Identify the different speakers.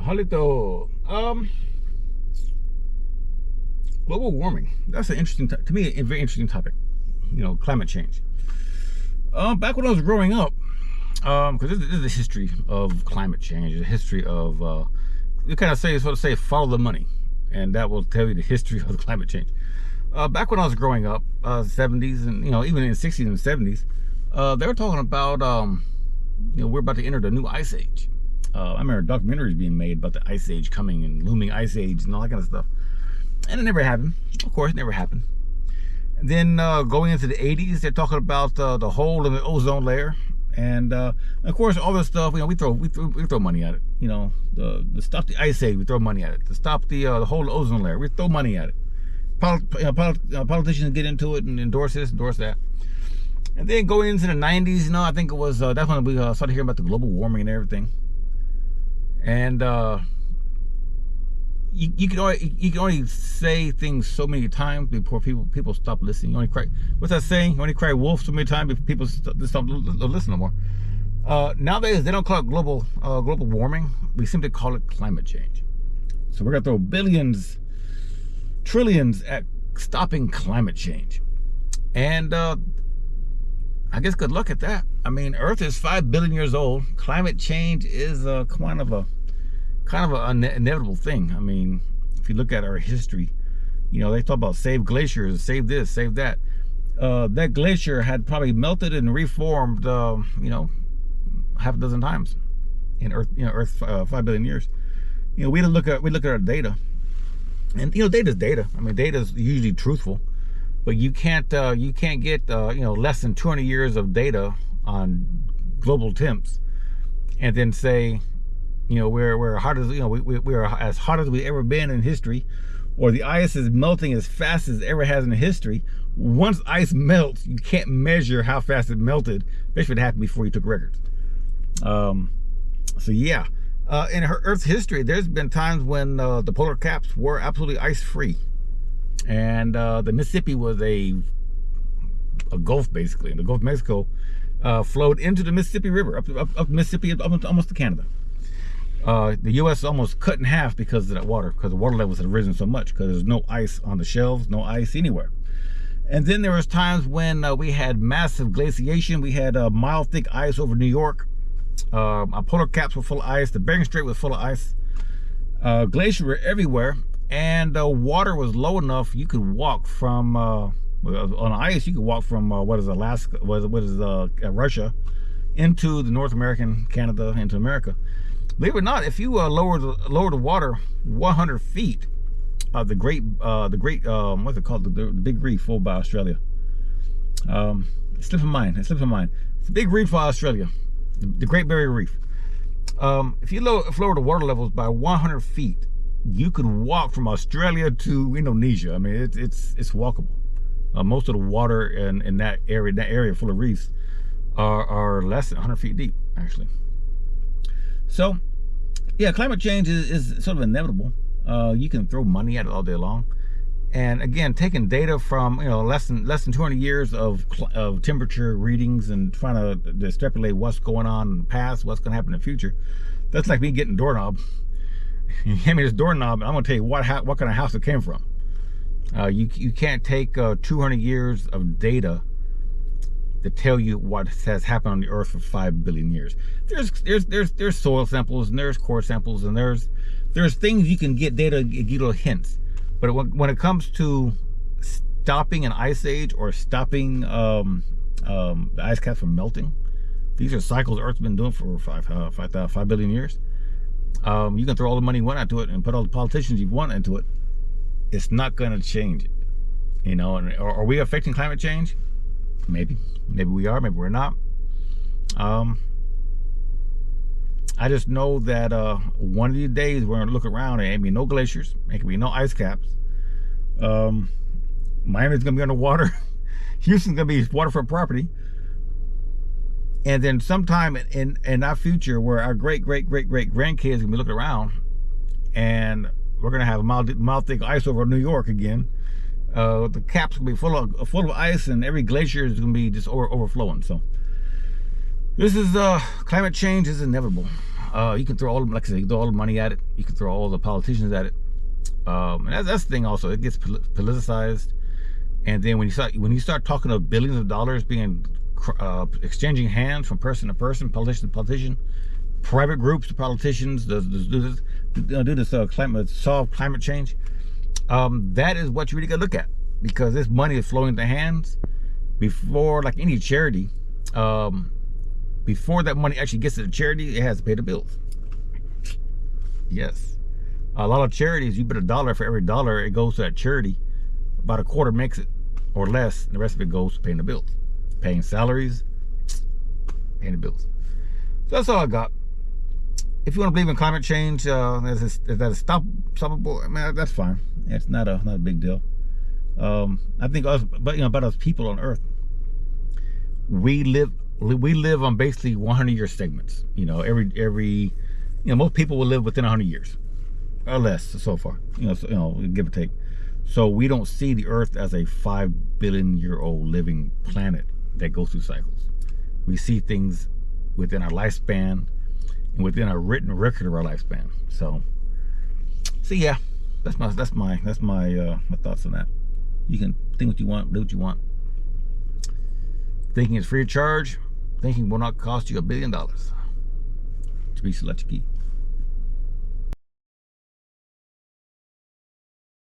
Speaker 1: Halito. Global warming. That's an interesting, to me, a very interesting topic. Climate change. Back when I was growing up, because this is the history of climate change, the history of, you kind of say, follow the money, and that will tell you the history of the climate change. Back when I was growing up, 70s, and even in the 60s and 70s, they were talking about, we're about to enter the new ice age. I remember documentaries being made about the ice age coming and looming ice age and all that kind of stuff. And it never happened. Of course, it never happened. And then going into the 80s, they're talking about the hole in the ozone layer. And of course, all this stuff, we throw money at it. To stop the ice age, we throw money at it. To stop the hole in the ozone layer, we throw money at it. Politicians get into it and endorse this, endorse that. And then going into the 90s, I think it was definitely we started hearing about the global warming and everything. And you can only say things so many times before people stop listening. You only cry. What's that saying? You only cry wolf so many times before people stop listening no more. Nowadays they don't call it global warming. We simply call it climate change. So we're gonna throw billions, trillions at stopping climate change. And I guess good luck at that. I mean, Earth is 5 billion years old. Climate change is kind of an inevitable thing. I mean, if you look at our history, they talk about save glaciers, save this, save that. That glacier had probably melted and reformed, half a dozen times in Earth 5 billion years. We look at our data, and data is data. I mean, data is usually truthful, but you can't get less than 200 years of data on global temps and then say, we're hot as we're as hot as we've ever been in history, or the ice is melting as fast as it ever has in history. Once ice melts, you can't measure how fast it melted, especially if it happened before you took records. So yeah, in Earth's history, there's been times when the polar caps were absolutely ice free, and the Mississippi was a gulf basically, and the Gulf of Mexico flowed into the Mississippi River up Mississippi almost to Canada. The U.S. almost cut in half because of that water, because the water levels had risen so much, because there's no ice on the shelves, no ice anywhere. And then there was times when we had massive glaciation. We had mile thick ice over New York. Our polar caps were full of ice. The Bering Strait was full of ice. Glaciers were everywhere, and water was low enough you could walk from on ice. You could walk from what is Alaska, what is Russia, into the North American, Canada, into America. Believe it or not, if you lower the water 100 feet, the great what's it called, the big reef over by Australia. It slipped my mind. It's the big reef for Australia, the Great Barrier Reef. If you lower the water levels by 100 feet, you could walk from Australia to Indonesia. I mean, it's walkable. Most of the water in that area full of reefs are less than 100 feet deep, actually. So, yeah, climate change is sort of inevitable. You can throw money at it all day long, and again, taking data from less than 200 years of temperature readings and trying to extrapolate what's going on in the past, what's going to happen in the future. That's like me getting a doorknob. You hand me this doorknob, and I'm going to tell you what kind of house it came from. You can't take 200 years of data to tell you what has happened on the Earth for 5 billion years. There's soil samples, and there's core samples, and there's things you can get data, get little hints. But when it comes to stopping an ice age or stopping the ice cap from melting, these are cycles Earth's been doing for 5 billion years. You can throw all the money you want into it and put all the politicians you want into it. It's not going to change it. And are we affecting climate change? Maybe we are, maybe we're not. I just know that one of these days we're gonna look around and ain't be no glaciers, ain't gonna be no ice caps. Miami's gonna be underwater. Houston's gonna be waterfront property. And then sometime in our future, where our great grandkids gonna be looking around, and we're gonna have a mile thick ice over New York again. The caps will be full of ice, and every glacier is going to be just overflowing. So this is climate change is inevitable. You can throw all, like I said, you can throw all the money at it. You can throw all the politicians at it. And that's the thing also. It gets politicized. And then when you start talking of billions of dollars being exchanging hands from person to person, politician to politician, private groups to politicians, do this solve climate change. That is what you really got to look at, because this money is flowing into hands before, like any charity. Before that money actually gets to the charity, it has to pay the bills. Yes, a lot of charities, you bet $1 for every dollar it goes to that charity, about a quarter makes it or less, and the rest of it goes to paying the bills, paying salaries, paying the bills. So that's all I got. If you want to believe in climate change, is that stoppable? I mean, that's fine. It's not a big deal. I think us, but about us people on Earth, we live on basically 100-year segments. Every most people will live within 100 years or less so far. Give or take. So we don't see the Earth as a 5 billion-year-old living planet that goes through cycles. We see things within our lifespan and within a written record of our lifespan. So yeah, that's my thoughts on that. You can think what you want, do what you want. Thinking is free of charge. Thinking will not cost you $1 billion. To be Selectric Geek.